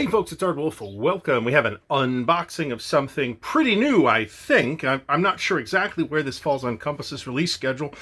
Hey folks, it's Ardwulf. Welcome. We have an unboxing of something pretty new, I think. I'm not sure exactly where this falls on Compass's release schedule,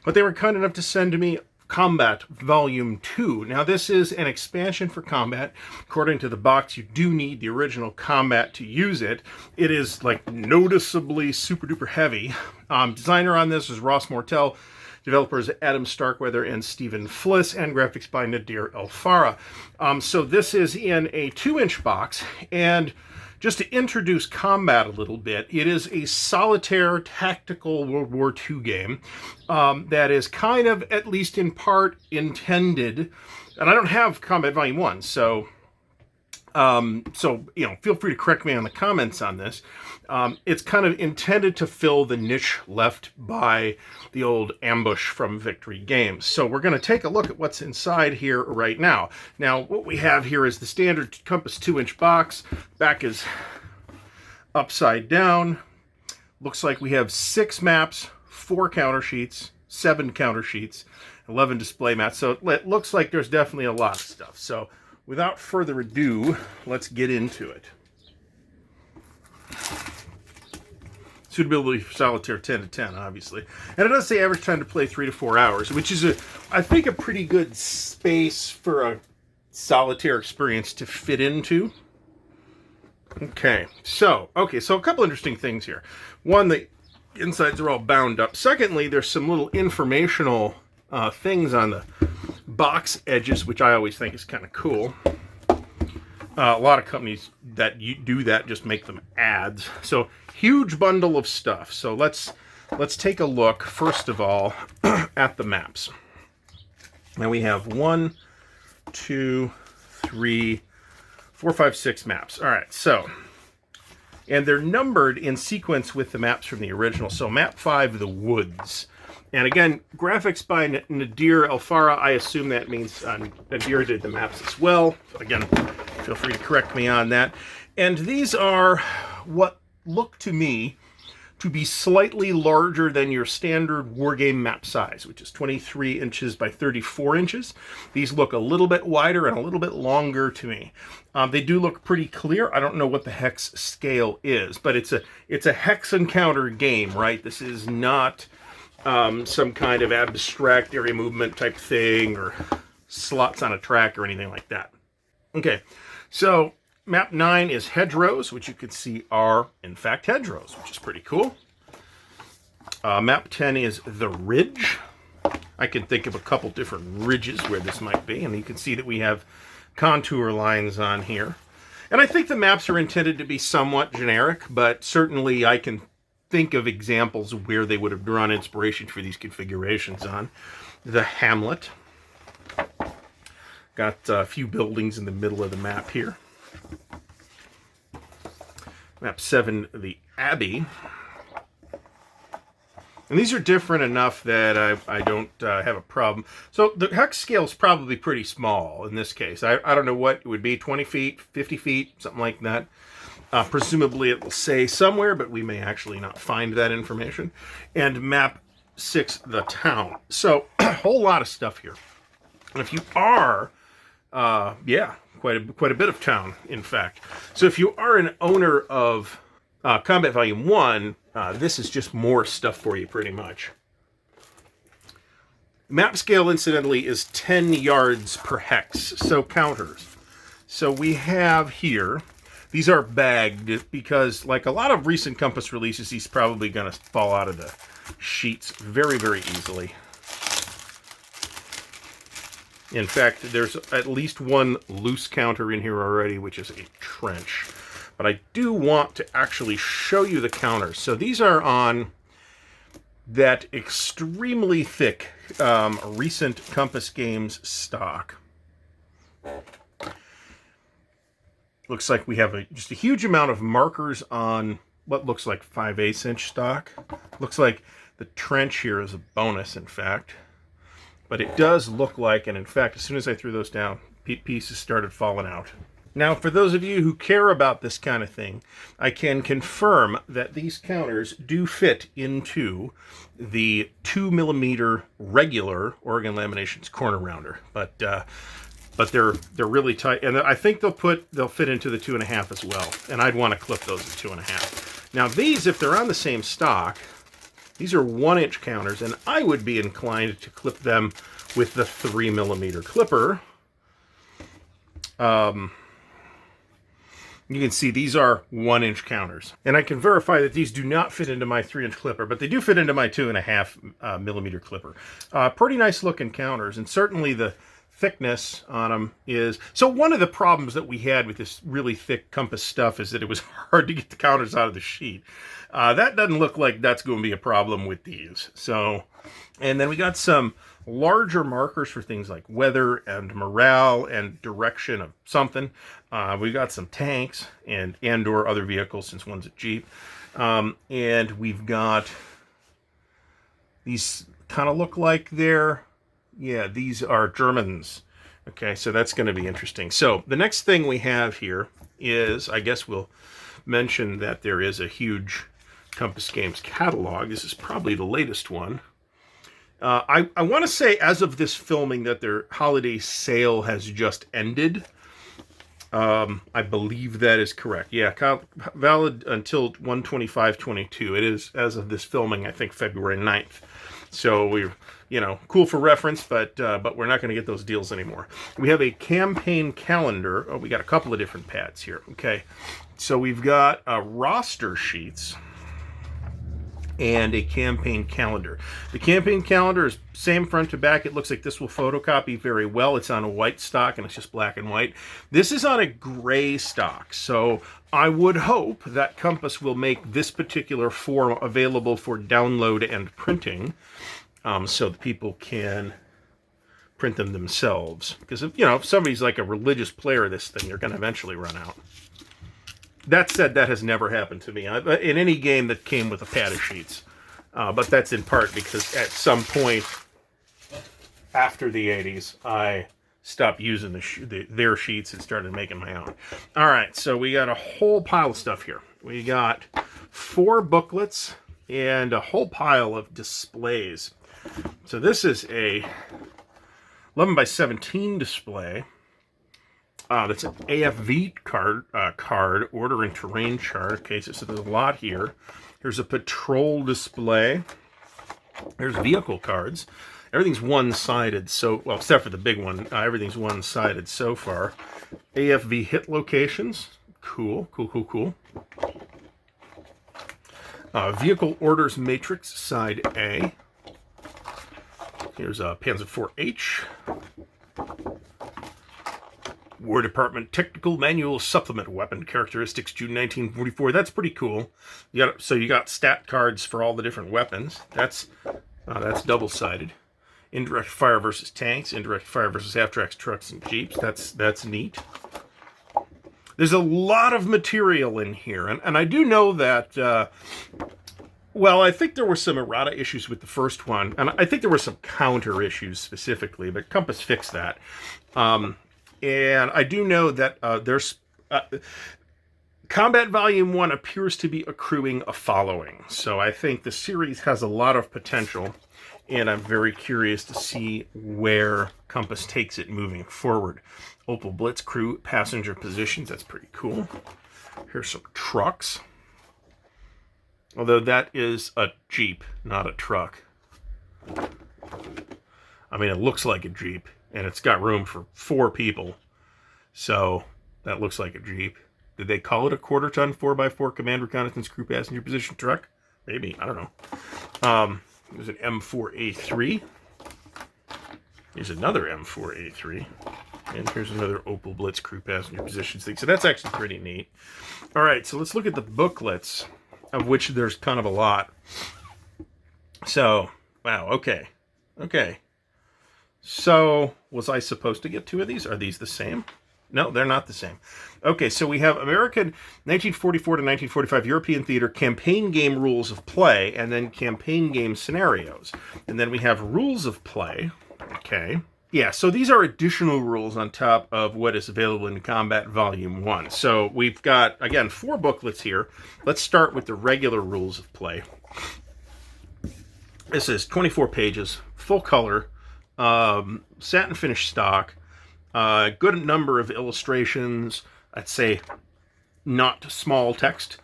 but they were kind enough to send me Combat Volume 2. Now this is an expansion for Combat. According to the box, you do need the original Combat to use it. It is like noticeably super duper heavy. Designer on this is Ross Mortel. Developers Adam Starkweather and Stephen Fliss, and graphics by Nadir Elfara. So this is in a 2-inch box, and just to introduce Combat a little bit, it is a solitaire tactical World War II game that is kind of, at least in part, intended, and I don't have Combat Volume 1, so feel free to correct me on the comments on this. It's kind of intended to fill the niche left by the old Ambush from Victory games. So we're going to take a look at what's inside here right now. Now, what we have here is the standard Compass 2-inch box. Back is upside down. Looks like we have 6 maps, 4 counter sheets, 7 counter sheets, 11 display mats. So it looks like there's definitely a lot of stuff. So without further ado, let's get into it. Suitability for solitaire 10 to 10, obviously. And it does say average time to play 3 to 4 hours, which is, I think, a pretty good space for a solitaire experience to fit into. Okay, so a couple interesting things here. One, the insides are all bound up. Secondly, there's some little informational things on the box edges, which I always think is kind of cool. A lot of companies that do that just make them ads. So huge bundle of stuff. So let's take a look first of all at the maps. Now we have 1, 2, 3, 4, 5, 6 maps. All right, so, and they're numbered in sequence with the maps from the original. So map 5, the woods. And again, graphics by Nadir Elfara. I assume that means Nadir did the maps as well. So again, feel free to correct me on that. And these are what look to me to be slightly larger than your standard wargame map size, which is 23 inches by 34 inches. These look a little bit wider and a little bit longer to me. They do look pretty clear. I don't know what the hex scale is, but it's a hex encounter game, right? This is not some kind of abstract area movement type thing or slots on a track or anything like that. Okay, so map 9 is hedgerows, which you can see are, in fact, hedgerows, which is pretty cool. Map 10 is the ridge. I can think of a couple different ridges where this might be, and you can see that we have contour lines on here. And I think the maps are intended to be somewhat generic, but certainly I can think of examples of where they would have drawn inspiration for these configurations on. The hamlet. Got a few buildings in the middle of the map here. Map 7, the Abbey. And these are different enough that I don't have a problem. So the hex scale is probably pretty small in this case. I don't know what it would be, 20 feet, 50 feet, something like that. Presumably it will say somewhere, but we may actually not find that information. And map 6, the town. So a whole lot of stuff here. And if you are, quite a bit of town, in fact. So if you are an owner of Combat Volume 1, this is just more stuff for you, pretty much. Map scale, incidentally, is 10 yards per hex, so counters. So we have here, these are bagged because, like a lot of recent Compass releases, he's probably going to fall out of the sheets very, very easily. In fact, there's at least one loose counter in here already, which is a trench. But I do want to actually show you the counters. So these are on that extremely thick recent Compass Games stock. Looks like we have just a huge amount of markers on what looks like 5/8 inch stock. Looks like the trench here is a bonus, in fact. But it does look like, and in fact, as soon as I threw those down, pieces started falling out. Now, for those of you who care about this kind of thing, I can confirm that these counters do fit into the 2mm regular Oregon Laminations corner rounder. But but they're really tight, and I think they'll fit into the 2.5 as well. And I'd want to clip those at 2.5. Now these, if they're on the same stock, these are 1-inch counters, and I would be inclined to clip them with the 3mm clipper. You can see these are 1-inch counters. And I can verify that these do not fit into my 3-inch clipper, but they do fit into my 2.5 mm clipper. Pretty nice looking counters, and certainly the thickness on them is... So one of the problems that we had with this really thick Compass stuff is that it was hard to get the counters out of the sheet. That doesn't look like that's going to be a problem with these. So, and then we got some larger markers for things like weather and morale and direction of something. We got some tanks and or other vehicles, since one's a Jeep. And we've got these kind of look like they're, yeah, these are Germans. Okay, so that's going to be interesting. So the next thing we have here is, I guess we'll mention that there is a huge Compass Games catalog. This is probably the latest one. I want to say, as of this filming, that their holiday sale has just ended. I believe that is correct. Yeah, valid until 1/25/22. It is, as of this filming, I think February 9th. So we're, cool for reference, but we're not going to get those deals anymore. We have a campaign calendar. Oh, we got a couple of different pads here. Okay, so we've got roster sheets and a campaign calendar. The campaign calendar is same front to back. It looks like this will photocopy very well. It's on a white stock, and it's just black and white. This is on a gray stock, so I would hope that Compass will make this particular form available for download and printing, so that people can print them themselves. Because if somebody's like a religious player of this thing, they're going to eventually run out. That said, that has never happened to me in any game that came with a pad of sheets. But that's in part because at some point after the 80s, I stopped using their sheets and started making my own. All right, so we got a whole pile of stuff here. We got 4 booklets and a whole pile of displays. So this is a 11x17 display. That's an AFV card, order and terrain chart. Okay, so there's a lot here. Here's a patrol display. There's vehicle cards. Everything's one-sided, well, except for the big one. Everything's one-sided so far. AFV hit locations. Cool. Vehicle orders matrix, side A. Here's a Panzer IV-H. War Department Technical Manual Supplement Weapon Characteristics, June 1944. That's pretty cool. You got stat cards for all the different weapons. That's double-sided. Indirect fire versus tanks. Indirect fire versus half-tracks, trucks, and jeeps. That's neat. There's a lot of material in here, and I do know that. Well, I think there were some errata issues with the first one, and I think there were some counter issues specifically, but Compass fixed that. And I do know that there's Combat Volume 1 appears to be accruing a following. So I think the series has a lot of potential, and I'm very curious to see where Compass takes it moving forward. Opel Blitz crew passenger positions, that's pretty cool. Here's some trucks. Although that is a Jeep, not a truck. I mean, it looks like a Jeep. And it's got room for 4 people. So, that looks like a Jeep. Did they call it a quarter-ton 4x4 command reconnaissance crew passenger position truck? Maybe. I don't know. There's an M4A3. Here's another M4A3. And here's another Opel Blitz crew passenger positions thing. So, that's actually pretty neat. All right, so let's look at the booklets, of which there's kind of a lot. So, wow, okay. So, was I supposed to get 2 of these? Are these the same? No, they're not the same. Okay, so we have American 1944 to 1945 European Theater Campaign Game Rules of Play, and then Campaign Game Scenarios. And then we have Rules of Play. Okay. Yeah, so these are additional rules on top of what is available in Combat Volume 1. So we've got, again, 4 booklets here. Let's start with the regular Rules of Play. This is 24 pages, full color, satin finish stock, A good number of illustrations. I'd say not small text,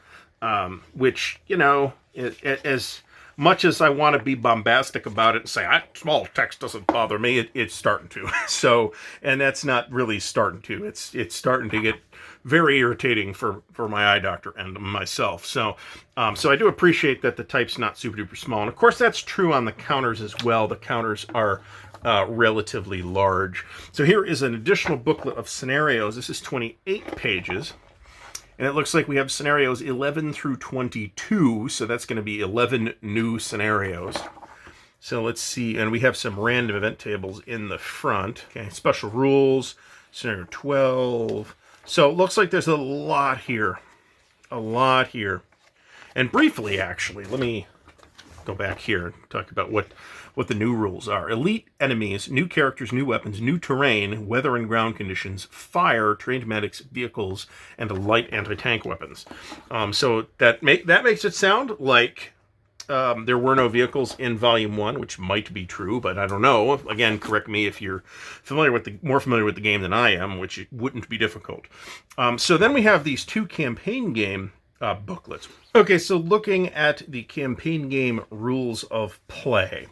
which, you know, as much as I want to be bombastic about it and say, small text doesn't bother me, it's starting to. So, and that's not really starting to. It's starting to get very irritating for my eye doctor and myself. So, so I do appreciate that the type's not super duper small. And of course, that's true on the counters as well. The counters are relatively large. So here is an additional booklet of scenarios. This is 28 pages. And it looks like we have scenarios 11 through 22, so that's going to be 11 new scenarios. So let's see, and we have some random event tables in the front. Okay, special rules, scenario 12. So it looks like there's a lot here. A lot here. And briefly, actually, let me go back here and talk about what the new rules are. Elite enemies, new characters, new weapons, new terrain, weather and ground conditions, fire, trained medics, vehicles, and light anti-tank weapons. So that makes it sound like there were no vehicles in Volume 1, which might be true, but I don't know. Again, correct me if you're more familiar with the game than I am, which it wouldn't be difficult. So then we have these two campaign game booklets. Okay, so looking at the campaign game rules of play,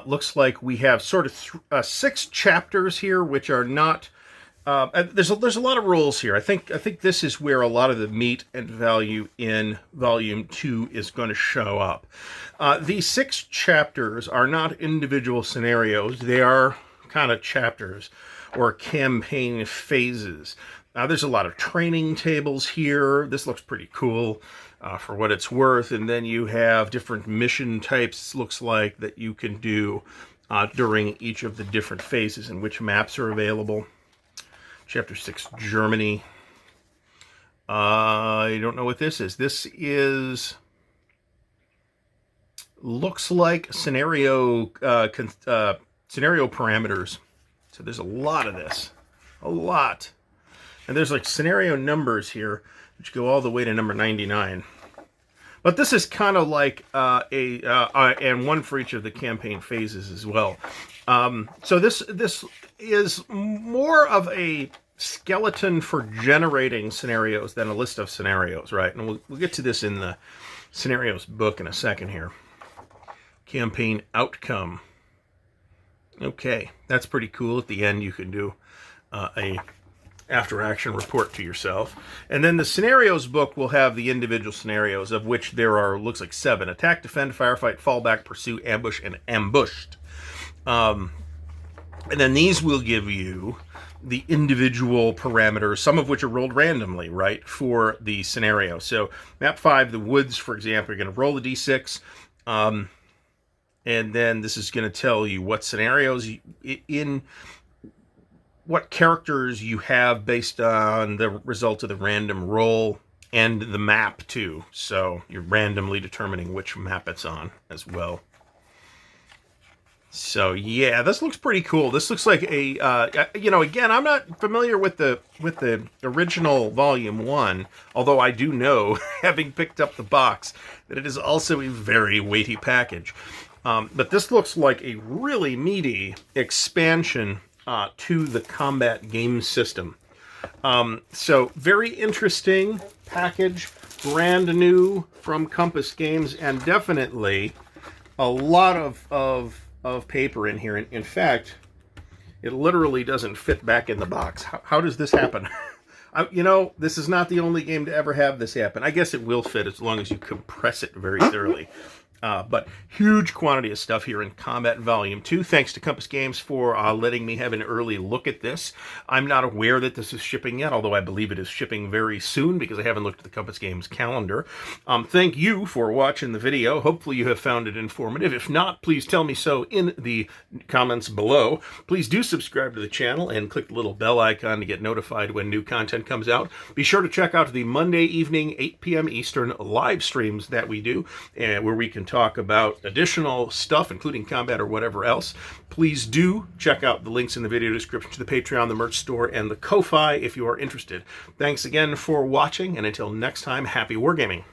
looks like we have sort of 6 chapters here, which are not. There's a lot of rules here. I think this is where a lot of the meat and value in Volume 2 is going to show up. These 6 chapters are not individual scenarios. They are kind of chapters or campaign phases. There's a lot of training tables here. This looks pretty cool for what it's worth. And then you have different mission types, looks like, that you can do during each of the different phases and which maps are available. Chapter 6, Germany. I don't know what this is. This looks like scenario parameters. So there's a lot of this. A lot. And there's like scenario numbers here, which go all the way to number 99. But this is kind of like and one for each of the campaign phases as well. So this is more of a skeleton for generating scenarios than a list of scenarios, right? And we'll get to this in the scenarios book in a second here. Campaign outcome. Okay, that's pretty cool. At the end, you can do a after-action report to yourself. And then the scenarios book will have the individual scenarios, of which there are, looks like 7. Attack, defend, firefight, fallback, pursue, ambush, and ambushed. And then these will give you the individual parameters, some of which are rolled randomly, right, for the scenario. So map 5, the woods, for example, you're going to roll a d6. And then this is going to tell you what scenarios what characters you have based on the result of the random roll and the map too. So you're randomly determining which map it's on as well. So yeah, this looks pretty cool. This looks like a, again, I'm not familiar with the original Volume 1, although I do know, having picked up the box, that it is also a very weighty package. But this looks like a really meaty expansion to the combat game system. So very interesting package, brand new from Compass Games, and definitely a lot of paper in here. In fact, it literally doesn't fit back in the box. How does this happen? This is not the only game to ever have this happen. I guess it will fit as long as you compress it very thoroughly. But huge quantity of stuff here in Combat Volume 2. Thanks to Compass Games for letting me have an early look at this. I'm not aware that this is shipping yet, although I believe it is shipping very soon because I haven't looked at the Compass Games calendar. Thank you for watching the video. Hopefully you have found it informative. If not, please tell me so in the comments below. Please do subscribe to the channel and click the little bell icon to get notified when new content comes out. Be sure to check out the Monday evening, 8 p.m. Eastern live streams that we do, where we can talk about additional stuff, including combat or whatever else. Please do check out the links in the video description to the Patreon, the merch store, and the Ko-Fi if you are interested. Thanks again for watching, and until next time, happy wargaming.